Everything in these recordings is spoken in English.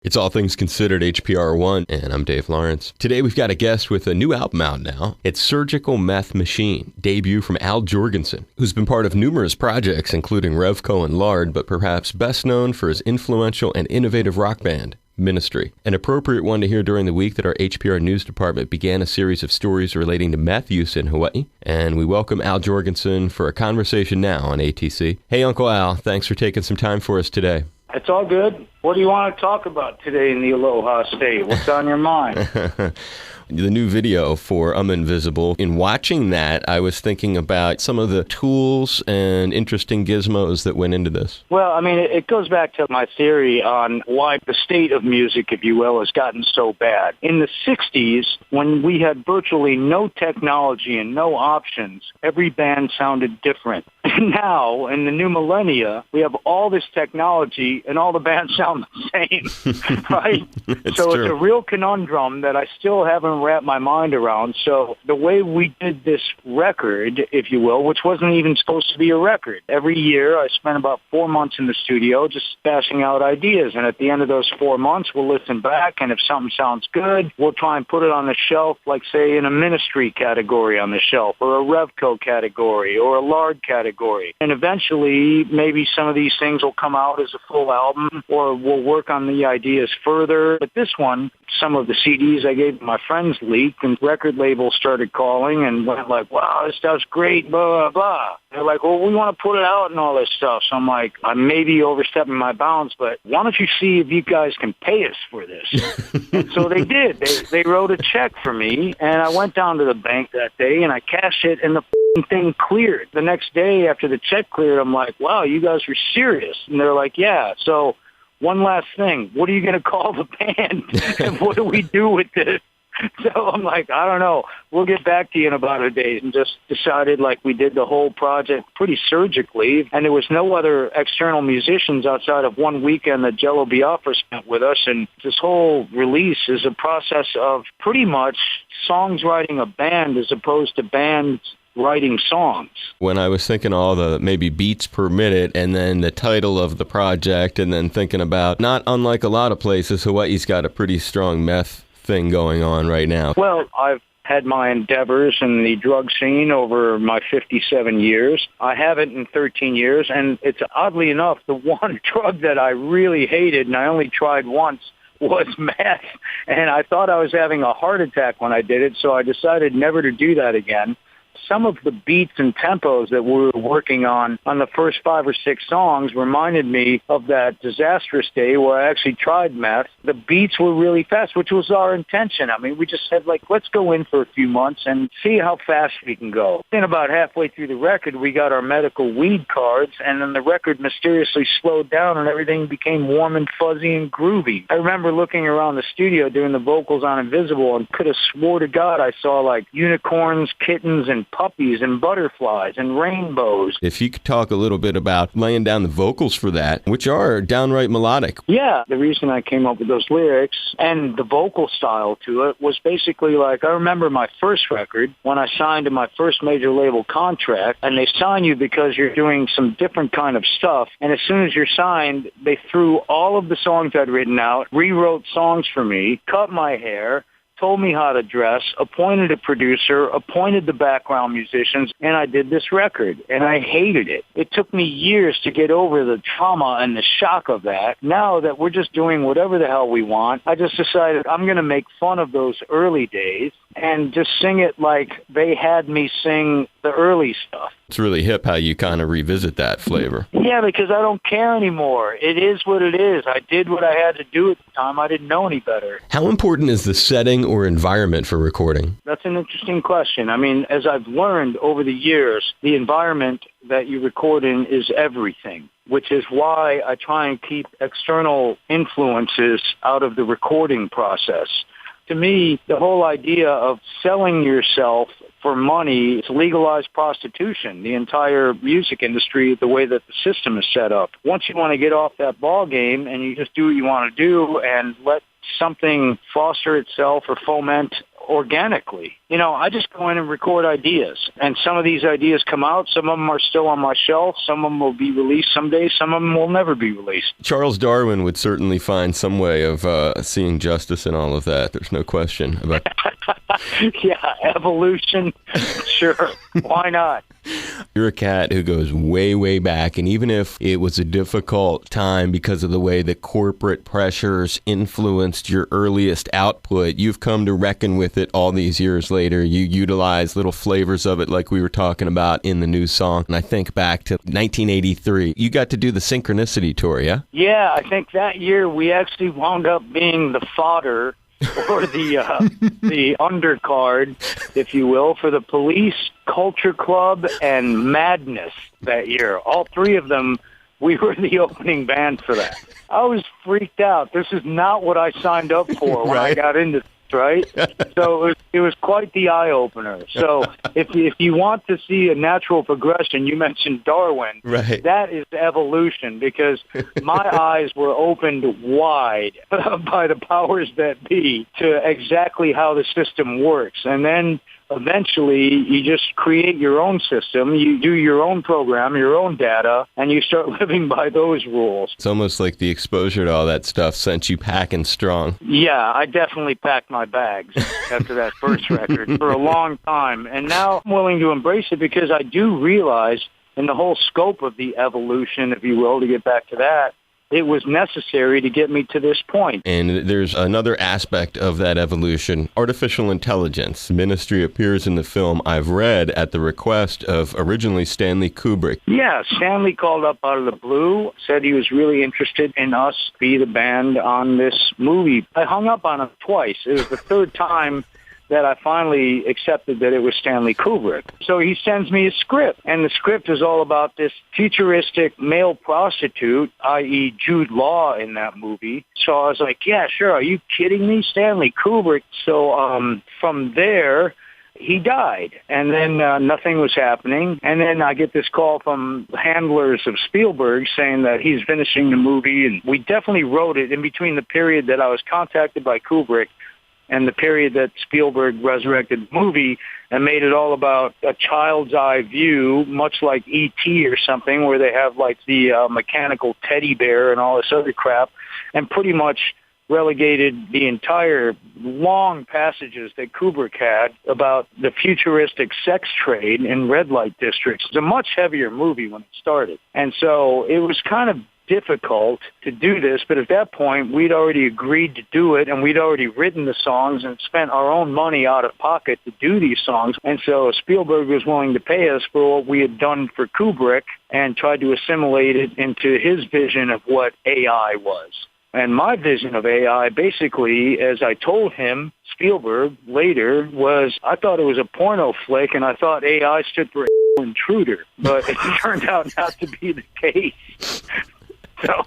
It's All Things Considered HPR1, and I'm Dave Lawrence. Today we've got a guest with a new album out now. It's Surgical Meth Machine, debut from Al Jourgensen, who's been part of numerous projects, including Revco and Lard, but perhaps best known for his influential and innovative rock band, Ministry. An appropriate one to hear during the week that our HPR News Department began a series of stories relating to meth use in Hawaii, and we welcome Al Jourgensen for a conversation now on ATC. Hey, Uncle Al, thanks for taking some time for us today. It's all good. What do you want to talk about today in the Aloha State? What's on your mind? The new video for Invisible. In watching that, I was thinking about some of the tools and interesting gizmos that went into this. Well, I mean, it goes back to my theory on why the state of music, if you will, has gotten so bad. In the 60s, when we had virtually no technology and no options, every band sounded different. Now, in the new millennia, we have all this technology and all the bands sound the same, right? So true. It's a real conundrum that I still haven't wrapped my mind around. So the way we did this record, if you will, which wasn't even supposed to be a record, every year I spent about 4 months in the studio just bashing out ideas. And at the end of those 4 months, we'll listen back, and if something sounds good, we'll try and put it on the shelf, like, say, in a Ministry category on the shelf, or a Revco category, or a Lard category. And eventually, maybe some of these things will come out as a full album, or we'll work on the ideas further. But this one, some of the CDs I gave my friends leaked, and record labels started calling and went like, wow, this stuff's great, blah, blah, blah. They're like, well, we want to put it out and all this stuff. So I'm like, I may be overstepping my bounds, but why don't you see if you guys can pay us for this? And so they did. They wrote a check for me, and I went down to the bank that day, and I cashed it, and the thing cleared. The next day after the check cleared, I'm like, wow, you guys were serious. And they're like, yeah. So one last thing, what are you going to call the band? And what do we do with this? So I'm like, I don't know. We'll get back to you in about a day. And just decided, like, we did the whole project pretty surgically. And there was no other external musicians outside of one weekend that Jello Biafra spent with us. And this whole release is a process of pretty much songs writing a band as opposed to bands writing songs. When I was thinking all the maybe beats per minute and then the title of the project, and then thinking about, not unlike a lot of places, Hawaii's got a pretty strong meth thing going on right now. Well, I've had my endeavors in the drug scene over my 57 years. I haven't in 13 years, and it's oddly enough, the one drug that I really hated, and I only tried once, was meth. And I thought I was having a heart attack when I did it, so I decided never to do that again. Some of the beats and tempos that we were working on the first 5 or 6 songs reminded me of that disastrous day where I actually tried meth. The beats were really fast, which was our intention. I mean, we just said, like, let's go in for a few months and see how fast we can go. Then about halfway through the record, we got our medical weed cards, and then the record mysteriously slowed down and everything became warm and fuzzy and groovy. I remember looking around the studio doing the vocals on Invisible and could have swore to God I saw, like, unicorns, kittens, and puppies and butterflies and rainbows. If you could talk a little bit about laying down the vocals for that, which are downright melodic. Yeah, the reason I came up with those lyrics and the vocal style to it was basically like, I remember my first record when I signed to my first major label contract, and they sign you because you're doing some different kind of stuff, and as soon as you're signed, they threw all of the songs I'd written out, rewrote songs for me, cut my hair, told me how to dress, appointed a producer, appointed the background musicians, and I did this record. And I hated it. It took me years to get over the trauma and the shock of that. Now that we're just doing whatever the hell we want, I just decided I'm going to make fun of those early days and just sing it like they had me sing the early stuff. It's really hip how you kind of revisit that flavor. Yeah, because I don't care anymore. It is what it is. I did what I had to do at the time. I didn't know any better. How important is the setting or environment for recording? That's an interesting question. I mean, as I've learned over the years, the environment that you record in is everything, which is why I try and keep external influences out of the recording process. To me, the whole idea of selling yourself for money is legalized prostitution, the entire music industry, the way that the system is set up. Once you want to get off that ball game and you just do what you want to do and let something foster itself or foment organically. I just go in and record ideas, and some of these ideas come out. Some of them are still on my shelf. Some of them will be released someday. Some of them will never be released. Charles Darwin would certainly find some way of seeing justice in all of that. There's no question about Yeah, evolution, sure. Why not? You're a cat who goes way, way back, and even if it was a difficult time because of the way that corporate pressures influenced your earliest output, you've come to reckon with it all these years later. You utilize little flavors of it like we were talking about in the new song. And I think back to 1983. You got to do the Synchronicity tour, yeah? Yeah, I think that year we actually wound up being the fodder or the undercard, if you will, for the Police, Culture Club, and Madness that year. All three of them, we were the opening band for that. I was freaked out. This is not what I signed up for when I got into this, right? So it was quite the eye-opener. So if you want to see a natural progression, you mentioned Darwin. Right. That is evolution, because my eyes were opened wide by the powers that be to exactly how the system works. And then eventually you just create your own system, you do your own program, your own data, and you start living by those rules. It's almost like the exposure to all that stuff sent you packing strong. Yeah, I definitely packed my bags after that first record for a long time. And now I'm willing to embrace it because I do realize in the whole scope of the evolution, if you will, to get back to that, it was necessary to get me to this point. And there's another aspect of that evolution, artificial intelligence. Ministry appears in the film, I've read, at the request of originally Stanley Kubrick. Yeah, Stanley called up out of the blue, said he was really interested in us be the band on this movie. I hung up on him twice. It was the third time that I finally accepted that it was Stanley Kubrick. So he sends me a script, and the script is all about this futuristic male prostitute, i.e. Jude Law in that movie. So I was like, yeah, sure, are you kidding me? Stanley Kubrick. So from there, he died, and then nothing was happening. And then I get this call from handlers of Spielberg saying that he's finishing the movie, and we definitely wrote it in between the period that I was contacted by Kubrick and the period that Spielberg resurrected the movie and made it all about a child's eye view, much like E.T. or something, where they have like the mechanical teddy bear and all this other crap, and pretty much relegated the entire long passages that Kubrick had about the futuristic sex trade in red light districts. It's a much heavier movie when it started. And so it was kind of difficult to do this, but at that point we'd already agreed to do it, and we'd already written the songs and spent our own money out of pocket to do these songs. And so Spielberg was willing to pay us for what we had done for Kubrick and tried to assimilate it into his vision of what AI was. And my vision of AI, basically, as I told him, Spielberg, later, was I thought it was a porno flick, and I thought AI stood for intruder. But it turned out not to be the case. So.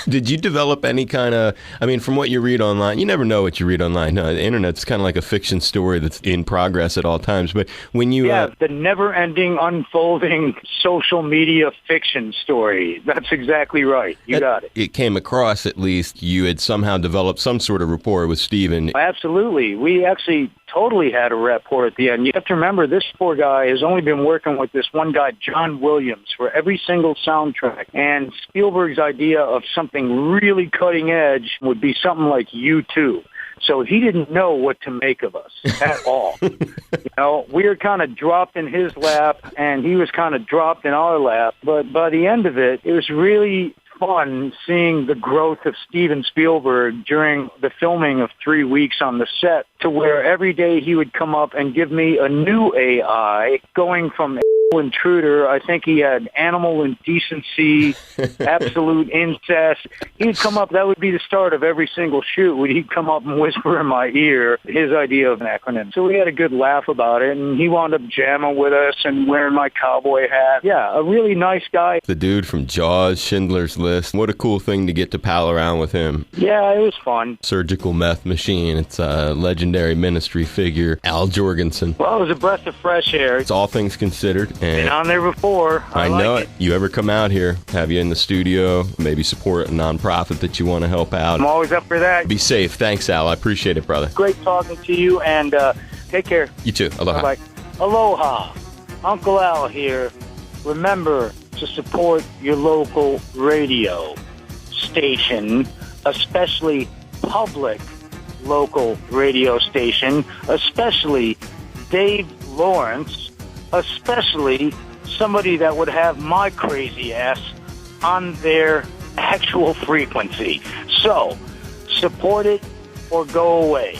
Did you develop any kind of, from what you read online, you never know what you read online. No, the internet's kind of like a fiction story that's in progress at all times. But when you... Yeah, the never-ending, unfolding social media fiction story. That's exactly right. You got it. It came across, at least, you had somehow developed some sort of rapport with Steven. Absolutely. We actually totally had a rapport at the end. You have to remember, this poor guy has only been working with this one guy, John Williams, for every single soundtrack. And Spielberg's idea of something really cutting edge would be something like U2. So he didn't know what to make of us at all. We were kind of dropped in his lap, and he was kind of dropped in our lap. But by the end of it, it was really fun seeing the growth of Steven Spielberg during the filming of 3 weeks on the set, to where every day he would come up and give me a new AI, going from intruder, I think he had animal indecency, absolute incest. He'd come up, that would be the start of every single shoot, when he'd come up and whisper in my ear his idea of an acronym. So we had a good laugh about it, and he wound up jamming with us and wearing my cowboy hat. Yeah, a really nice guy. The dude from Jaws, Schindler's List. What a cool thing to get to pal around with him. Yeah, it was fun. Surgical Meth Machine. It's a legendary Ministry figure, Al Jourgensen. Well, it was a breath of fresh air. It's all things considered. Been on there before. I know it. You ever come out here, have you in the studio, maybe support a nonprofit that you want to help out. I'm always up for that. Be safe. Thanks, Al. I appreciate it, brother. Great talking to you, and Take care. You too. Aloha. Bye-bye. Aloha. Uncle Al here. Remember to support your local radio station, especially public local radio station, especially Dave Lawrence, especially somebody that would have my crazy ass on their actual frequency. So, support it or go away.